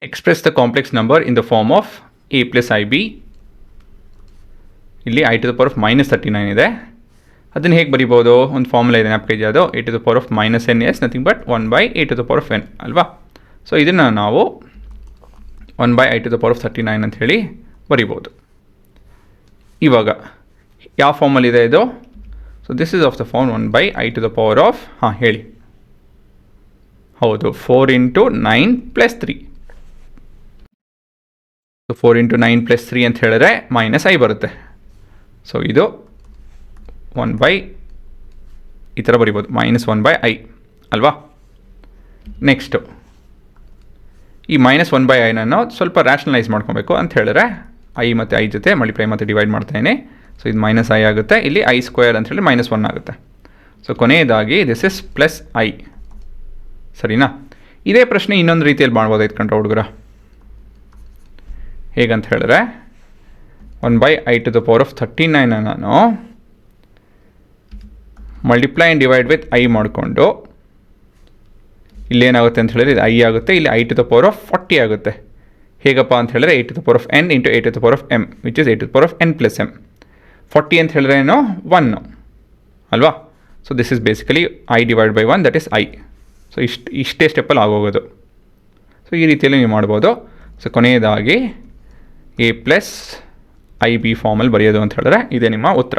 Express the complex number in the form of a plus I B. ಇಲ್ಲಿ i to the power of -39 ಇದೆ. ಅದನ್ನು ಹೇಗೆ ಬರಿಬೋದು? ಒಂದು ಫಾರ್ಮುಲಾ ಇದೆ ಜ್ಞಾಪಕ ಅದು a to the power of -n is nothing but 1/a to the power of n ಅಲ್ವಾ. ಸೊ ಇದನ್ನು ನಾವು 1/i to the power of 39 ಅಂತ ಹೇಳಿ ಬರಿಬೋದು. ಇವಾಗ ಯಾವ ಫಾರ್ಮಲ್ಲಿದೆ ಇದು? So this is of the form 1/i to the power of ಹೇಳಿ. ಹೌದು, 4 × 9 + 3. ಸೊ 4 × 9 + 3 ಅಂತ ಹೇಳಿದ್ರೆ -i ಬರುತ್ತೆ. ಸೊ ಇದು 1/, ಈ ಥರ ಬರಿಬೋದು, -1/i ಅಲ್ವಾ. ನೆಕ್ಸ್ಟು ಈ -1/i ನಾನು ಸ್ವಲ್ಪ ರ್ಯಾಷನಲೈಸ್ ಮಾಡ್ಕೊಬೇಕು ಅಂತ ಹೇಳಿದ್ರೆ i ಮತ್ತು i ಜೊತೆ ಮಲ್ಟಿಪ್ಲೈ ಮತ್ತು ಡಿವೈಡ್ ಮಾಡ್ತಾಯಿನಿ. ಸೊ ಇದು -i ಆಗುತ್ತೆ, ಇಲ್ಲಿ i² ಅಂತ ಹೇಳಿ -1 ಆಗುತ್ತೆ. ಸೊ ಕೊನೆಯದಾಗಿ ದಿಸ್ ಇಸ್ +i. ಸರಿನಾ? ಇದೇ ಪ್ರಶ್ನೆ ಇನ್ನೊಂದು ರೀತಿಯಲ್ಲಿ ಮಾಡ್ಬೋದಾಯ್ತು ಕಂಡ್ರೆ ಹುಡುಗರ. ಹೇಗಂತ ಹೇಳಿದ್ರೆ 1/i to the power of 39 ನಾನು multiply and divide with i ಮಾಡಿಕೊಂಡು ಇಲ್ಲೇನಾಗುತ್ತೆ ಅಂತ ಹೇಳಿದ್ರೆ ಇದು i ಆಗುತ್ತೆ, ಇಲ್ಲಿ i to the power of 40 ಆಗುತ್ತೆ. ಹೇಗಪ್ಪ ಅಂತ ಹೇಳಿದ್ರೆ a to the power of n into a to the power of m which is a to the power of n + m. 40 ಅಂತ ಹೇಳಿದ್ರೆ ಏನು? 1 ಅಲ್ವಾ. So this is basically i divide by 1 that is i. So ಇಷ್ಟೇ ಸ್ಟೆಪ್ಪಲ್ಲಿ ಆಗೋಗೋದು. So ಈ ರೀತಿಯಲ್ಲಿ ನೀವು ಮಾಡ್ಬೋದು. ಸೊ ಕೊನೆಯದಾಗಿ a + ib ಫಾರ್ಮಲ್ಲಿ ಬರೆಯೋದು ಅಂತ ಹೇಳಿದ್ರೆ ಇದೇ ನಿಮ್ಮ ಉತ್ತರ.